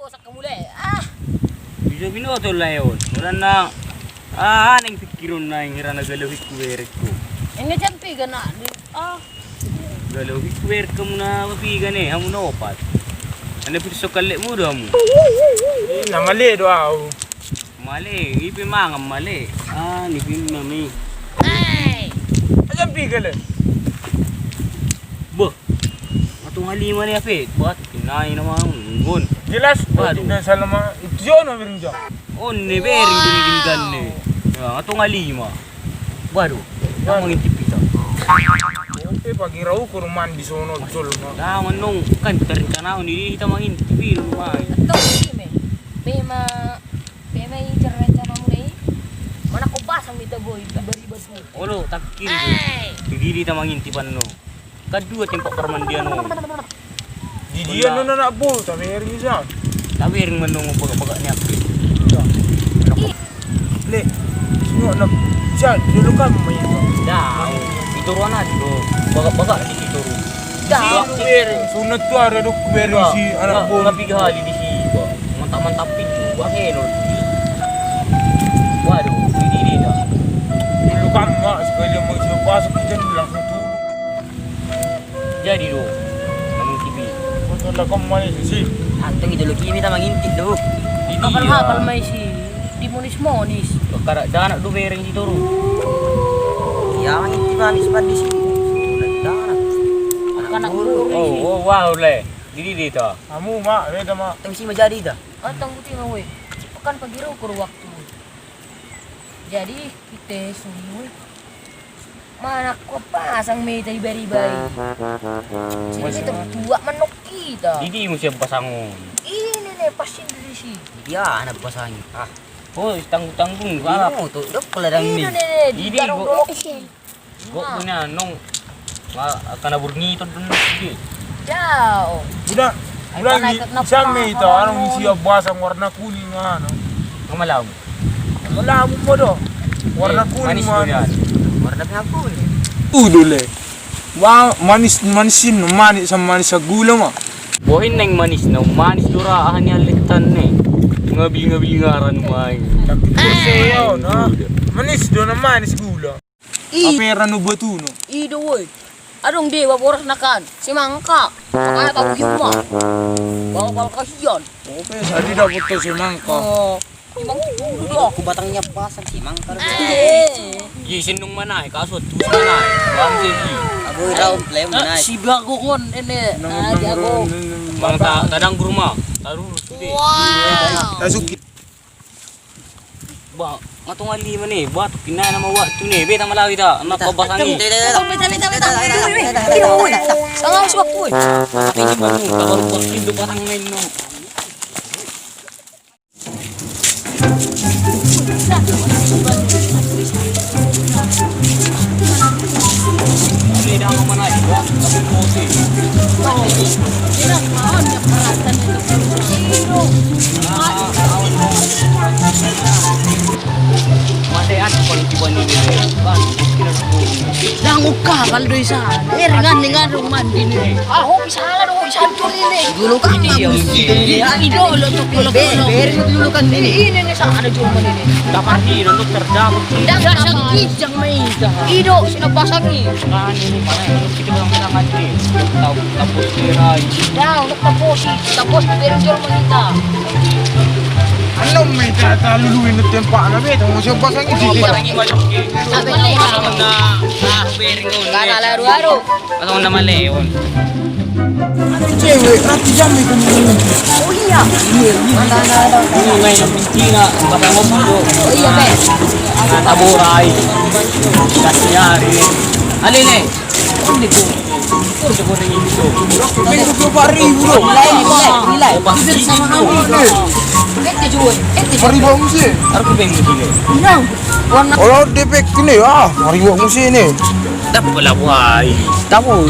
sa kamuli. Ah! Bisa binoto lang yun. Wala na, nang pikiron na yung hira na galawik kuweret ko. Nga dyan, piga na. Ah! Galawik kuweret ka muna mapigan eh, hamu na opat. Ano pito sa kalit mo daw mo? Na mali do ako. Mali, ipin mangam mali. Nipin mami. Ay! Ayan pigal eh. Bah, atong halima niya fit. Ba't kinain naman ngun? Jelas, Waduh. dan salama itu yun ang meron dyan. Ne bering diniginggan ne. Atong halima. Waduh, ang mga intipita. Okay, pagi raw ko naman bisono sol no. Daman nung kan tarin ka na, hindi kita mga intipil lumay. Ito, Pime. Pima yung charreta na mo na eh. Mana ko ba sa mita boy? Baribas mo. Olo, takil. Ay! Hindi kita mga intipan no. Kadua tempat permandian no. Di dia no na po, tapi meron siya. Tapi ring manung baga-baga niya. Le, semua nak siya, dulu kan mo yun. Dah, ituruan na dito. Baga-baga di ituru. Dah. Sunat tu ada dok beri si anak po. Tapi gali di sini. Mantap-mantap itu. Akhirnya. Waduh, ini dah. Dulu kan mak sekali mau coba kita langsung turun. Jadi do. Namun TV. Betul lah kamu mana sih? Anteng itu lagi kita mangintip do. Kapal may si Dimonis-monis. Kara danak do bereng di turu. Ya, ini manis di sini. Anak guru si. Oh, wow le. Didi dito. Kamu mak, beda mak. Tang si majadi dah. Atang buti nga woy. Pekan pagiraw ko waktu. Jadi kita suwi. Mana ko pasang may bari-bari. Sige ito, dua manok kita. Didi mo siya pasangon. Ini nih pasin dari si. Dia anak pasangin. Oh, tanggung-tanggung ka. Ini tuh, dok peladang Ini ni. nih, di Ini garong gua- dolok. Go punya nung akan burni itu dun sige. Jauh. Budak, budak ni siya may ito, anong siya basang warna kuning ano. Ngamalam. Wala mo do. Warna kuning manis man. durian. Warna ngaku. Udole. Wah, manisin, manis sama manis sa gula mo. Bohin neng manis na manis duraahan ni alitan ne. Ngabi-ngaran may. Sayo, no? Manis do na manis gula. Apera no batu no. Ido woy. Adong dewa boros nakan. Si mangka. Kaya tahu yuma. Bawa kasihan. Okay, sadi dapat to si mangka. Oh. Imang dulu dah. Aku batangnya pasang si mangkar. Yisin nung manay kasut tu manay. Bang sini. Aku raw lem naik. Si bago kon ini. Di ako. Bang tadang kurma. Taruh sudah. Tasukit. Ba, matong ali man eh. Ba, kina na mawa tu ne. Beta malawi ta. Anak pabasangi. Sangat suap woy. Ini baru kalau pakin do parang main no. Ini dah mana ibu? Tapi mosi. Irang maon ya peralatan itu. Masih ada kalau ni kan kira Dangu kapal do isa. Dengan rumah ini. Ako pisala do isa to ini. Dulu kan yang Ido lo to kulo. Beri dulu kan ini. Ini sa ada cuma ini. dapat di untuk terdapat Dagang kijang may ida. Ido sinabasagi. kan ini para untuk kita orang bilang hati tahu tapos tirai Daw tapos pero jol manita. Ano may taluluin na tempa na beta mo siya basang isi. lagi banyak Sabi na na bearing on Kana laro-laro. atau naman leon Cewek, rati jam itu. Oh iya. ini ngayon Cina pasang mobil Oh iya be. taburay kasih hari alin ini ko ko rin ito Pero ko pari bro. Nilai. Bibir Sama kamu. Ete jual. Pari ba mo siya? Aku pengen begini. Nang. Warna Olo defek ni pari ba mo siya ni. Dapat pala buhay. Tahu,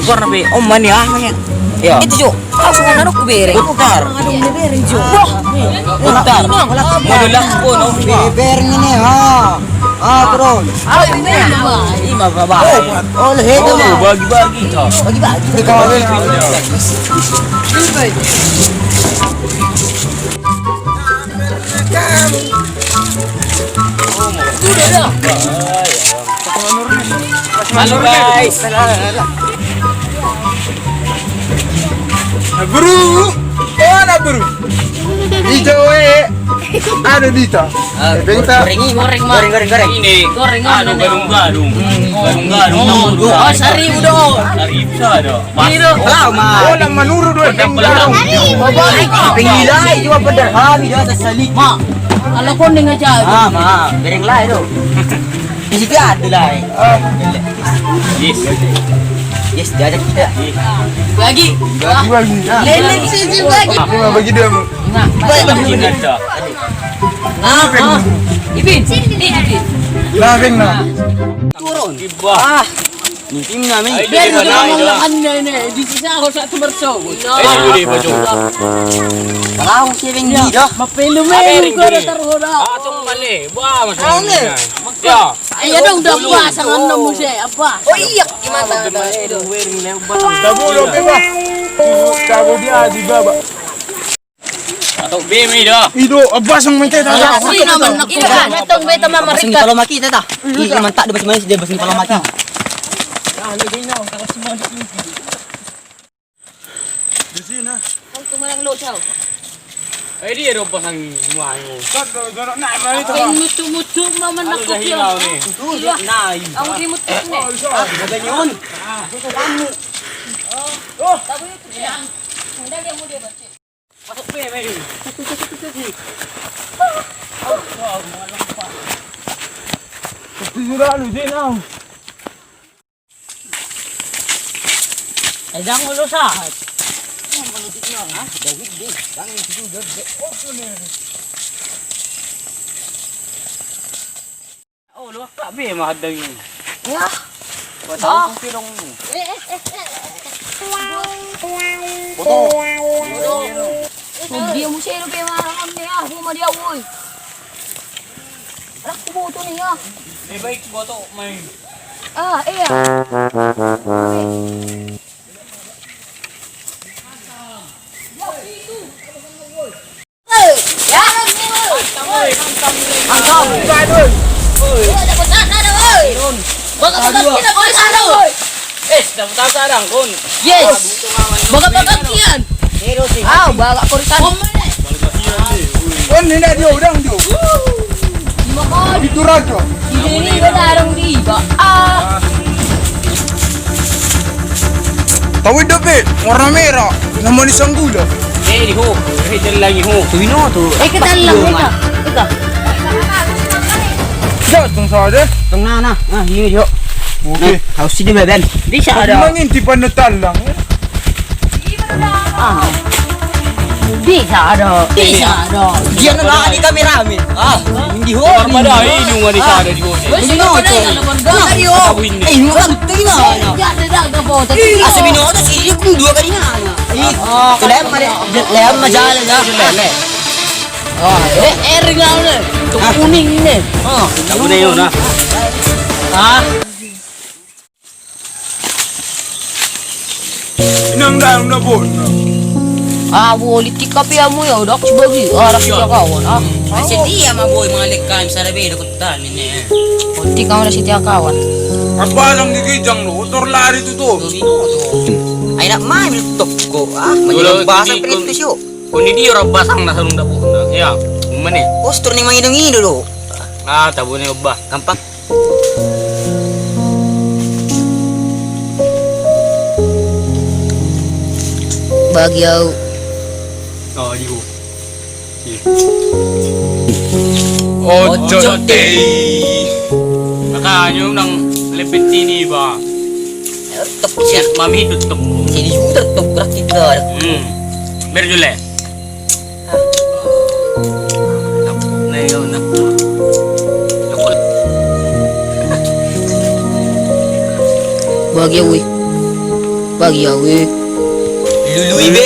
warna be. Oh mani kaya. Ya. Itu Jo. Aku mau naruh bereng. Putar. Aduh, ini bereng Jo. Putar. Modulak po no. Bereng ini terus. Ini mah baba. Oh, itu mah. Bagi-bagi toh. Bagi-bagi. Ikaw Halo guys. Bro! Mana bro? Hijau ano dito? Benta. Goreng Ini Goreng, ano garung-garung. Garung-garung. Oh, sari udah. Dari ada. Biro. Wala manuro doon. Pengilai cuma berdarhami dia atas salik. Ma, kalau kuning aja. Ma, bereng lah itu. Di situ ada lah. Yes. Yes, dia ajak kita. Lagi. Bagi. Lele sini lagi. Lima bagi dia mo. Nah, Ini ada. Ipin, ini Ipin. Labing na. Turun. Iba. Ni tim namin. Ay, Biar di kita ba na makan ini. Di sini aku satu berso. di ba jo? Kalau si Beng di dah. Mapelu-melu ko na taruhura. Atong mali. Ba masuk. Ya. Ayan dong, dapat sangan na mo siya. Apa? Oh iya, gimana? Tabulo ba? Tabo dia di baba. Atau bemi dah. Ido abas ang may tayo. Sino naman nakuha? Natong beta Basing mamarikat. kalau maki tata. Ini mantak dia basing manis dia basing kalau maki. Di sini. Ang tumalang losaw. Ay di ero pasang gumayo. Garo na man ito. Ang mutu-mutu naman Ano nakukya. dahilaw ni? Nai. Ang remote ni. Ganyan. Tabi ito yan. Hindi ka mo dia bace. Pasok bemi. Sigurado din ang. Ay dang ulo sa. Oh, luwak ka be mahadang yun. Ya. Patawag kong pilong. Hindi mo siya yung pimarangan niya. Huma dia woy. Anak ko boto niya. Eh baik boto may. Ah, iya. Dapat sarang kon. Yes. Baga-baga kian. Ah, baga kurisan. On hindi dia udang dia. Itu radyo. Ini belarang di ba. Ah. Tawid dapat warna merah. Naman isang gula. Eh di ho. Eh lagi ho. Tuwino tu. Kita lang kita. Kita. Jatuh saja. Tong na. Ah, ini yo. Okay. Harus sini beben. Di siya Mangin tipan na talang. Di siya Di siya Dia na lang di kami rami. Ah, hindi ho. Pada ini nga di sana di ho. Wes ko na yung alabang Yo. Eh, mo kan tingin na. Ya, ada dah foto. Asa binoto si kung dua kali na. Eh, tulem lem majala na. Oh, ring lang na. Kuning ni. Oh, Tabu na yun ha. Ah, Inang dalam na bon. wali tikapi mo ya udah aku bagi. Arak siya kawan. Ah, kasi dia maboy mga lekkan sa rabi ko tamin eh. tika mo na si tiya kawan. Apa lang gigitang lo? Motor lari tu tu. Ay nak mai tutok ko. Ah, manyo bahasa preto siyo. Kung hindi yung basang nasa nung dapo na. Ya, umani. Postur ni mangidong ido lo. Ah, tabo na yung ba. Kampak. Bagyaw. Oh, di ho. Ojo day. Nakaanyo ng lepit tini ba? Tok siya. Mami tutok. Sini sudah tok gerak kita. Berjule. Na yun na. Bagyaw we. Bagyaw we. Lului be.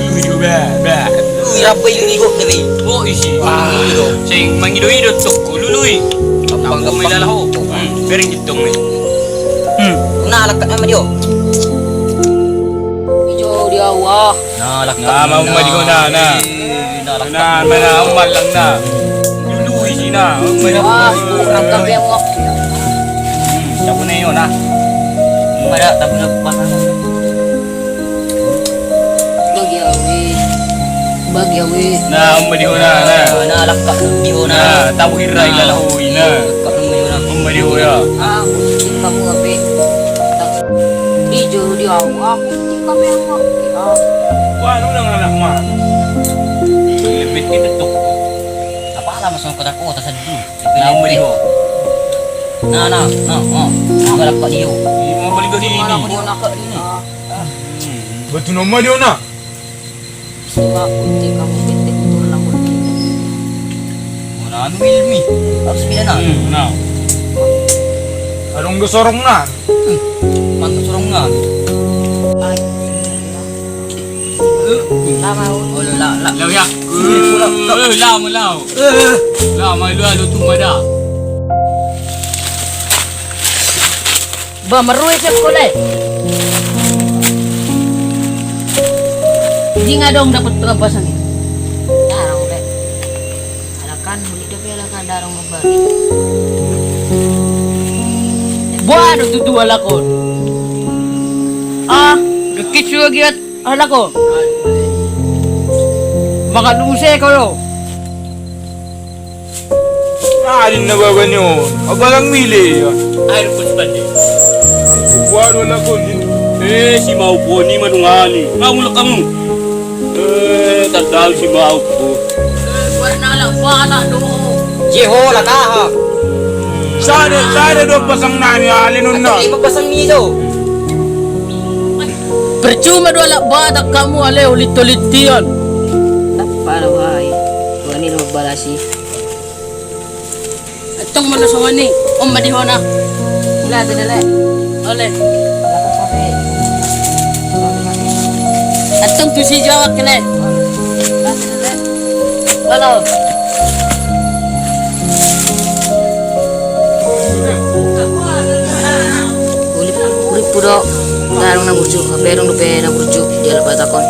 Lulu be. Irapoy lului ko gabi. Oh, isi. Sing mangido-ido tok luluy. Kapag may lalaho. Bering itong ni. Nalakat naman yo. Ijo dia wah. Nalakat. Mau maligo na. Na, mana umal lang na. Luluy si na. Wah, kurang kape mo. Siapa na yun, ha? Ada tapi nak pasang. Bagi awe. Na, umadiho na. Na lakak diho na. Na, tahu hiray lalahoy na. Lakak ng mayo na. Umadiho ya. Kamu ape. Dijo di aku kami ang Paano lang anak ma? Limit kita tuh. apa alam masuk kota kota sedih. Na, umadiho. Nah, galak pak diho. Mau balik ke sini. Malah aku nak ini. Betul nama dia na. Suka kunci kamu penting turun aku. Mana anu ilmi? Harus pindah na. Nah. Anong gasorong na? Mantap surong na. Lama oh la. Lau ya. Lau. Lau mai lu tu mada. Ba meruy siap kolek. Di nga dong dapat pelabasan ni. Darang udah. Alakan beli dia alakan darang membagi. Buat tu dua lakon. Kekit lagi at halakon. Maka nuse ko lo. Alin na ba yun? Abalang mili. Air pun sebandi. Buwan wala ko. Si mau po ni manungani. Kamu. Tandaan si mau po. Buat nalak bana do. Jeho lah kah. Sana doon pasang nani alin na. Magpasang nido. Percuma dua lak badak kamu ale ulit-ulitian. Tak para wahai. Wani lo balasi. Atong mana sama ni? Om madihona. Ila dele. Ole. Alakan sampai. Atong tu si Jawa kene. Ila dele. Halo. Urip puro darong na burju. Berong lupe na burju. Dia lepas takon.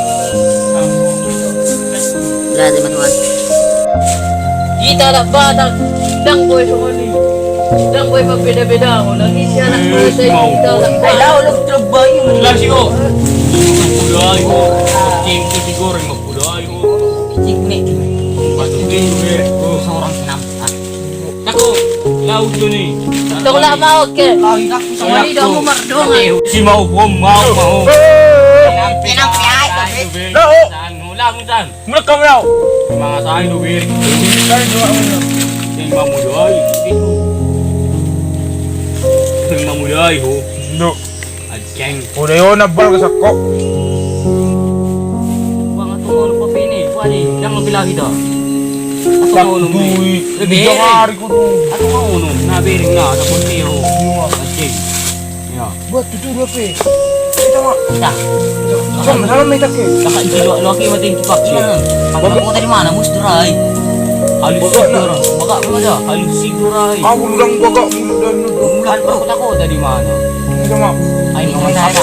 Ila de matuan. Kita lak badak dang boy sama ni. Dang boy berbeda-beda. Lagi si anak boy saya kita lak badak. Lu terbaik. Lah si ko. Pudai ko. Tim tu si goreng mo pudai ko. Cik ni. Patu ni ko. Seorang senam. Tako. Lau tu ni. Tong lak mau ke. Sama ni dah umar doang. Si mau mau. Pinang piai. Lang. Mula ka mo. Mga sain do bir. Kaya doon mo. Ting mamudai. Ting mamudai ho. No. Adjeng. Udah yun nabal ka sa ko. Bang tu mau lupa pini. Wali, yang lebih lagi dah. Aku Tak mau nunggu. duwi. Lebih Lebih hari ko doon. Aku mau nunggu. Na bering na sa kontiho. Adjeng. Ya. Buat itu dua pe. Kita mo. Dah. Sama sama may take. Kakak jilo laki mati cepat sih. Bapak kau dari mana? Musturai. Halus sidurai. Baka mo aja. Halus sidurai. Ako lang baga mulut dan mulut. Mulan aku takut dari mana. Kita mo. Ay, mga sana.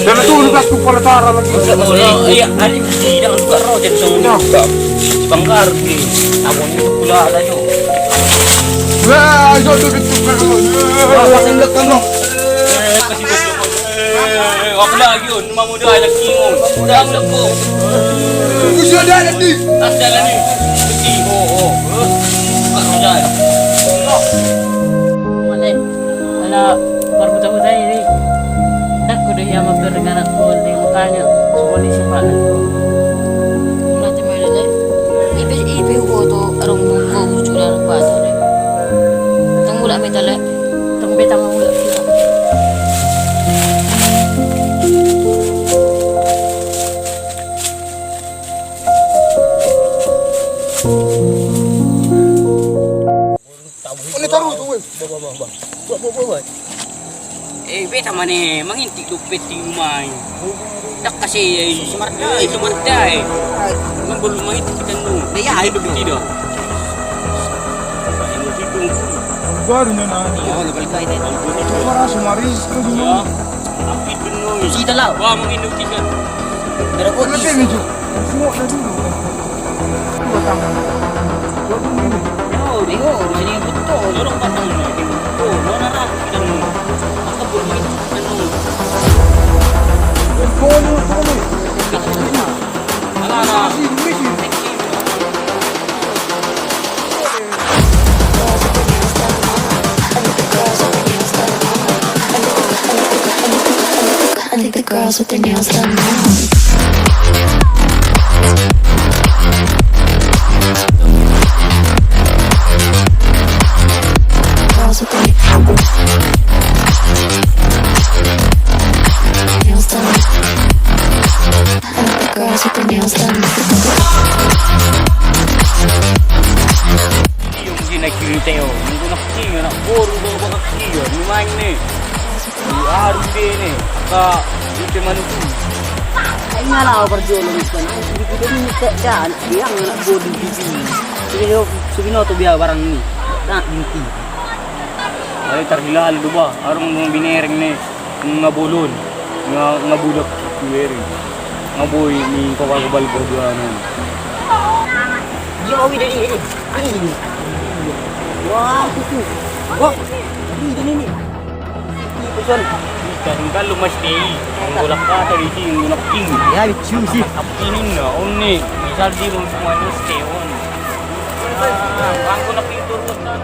Dan itu udah tu pala tara lagi. Iya, hari ini jangan buka roh jadi semua. Banggar ni. Aku ni tu pula ada jo. Wah, itu itu kan. Pasang dak kamu. Kasih goblok. Aku lagi yun, mamuda ay nagkingon. Mamuda ang lako. Usia dah nanti. Asda na ni. Kasi, oo. Mamuda. Male. Ala perbuta-buta ini. Tak kudu yang magdergan ako di mukanya. Sumali si Pak. Nanti mana deh? Ipe ko to arong ko burju na ba to. Tong mula may tala. Tong betang mo ulit. Ini taruh tu. Beta mana mangintik tu peti umay. Tak kasi sumarda eh. Man belum mangintik kita nu. Dia ay tu tidak. Ano dito? Baru na na. Oh, lebal kay din. Para sumaris ko din. Ya. Apit benoy. Sida law. Wa mangintik kita. Pero ko Ano ni. pa medyo? Semua na dulu. Batang. Oh, digo, sini betul. Dorong batang ni. Oh, nona ra kita nu. girls with their nails done now. Girls with their nails done. I like the girls with their nails done. Yung ginakirita yun. Yung gunakkiyo na. Puro ba bakakkiyo. Lumayan na eh. Iarong din eh. Ka, ito manutu. Ay nga ako parjolo mismo na. Hindi ko din daan. Bilang na boding busy. Sige no, to biya barang ni. Na, inti. Ay, tarhilal do ba? Arong mga binereng na eh. Mga bulon. Nga bulak. Kuweri. Nga boy ni kakakabal berduanan. Di mo awin din ini. Ini. Wah, itu. Wah, ini ni. Itu kan. Ikan kan lumas deh. Ang bulak ka tadi sih yung gunakking. Ya, lucu sih. Apinin na, oni. Misal di mo semua itu steon. Ang gunakking turun na.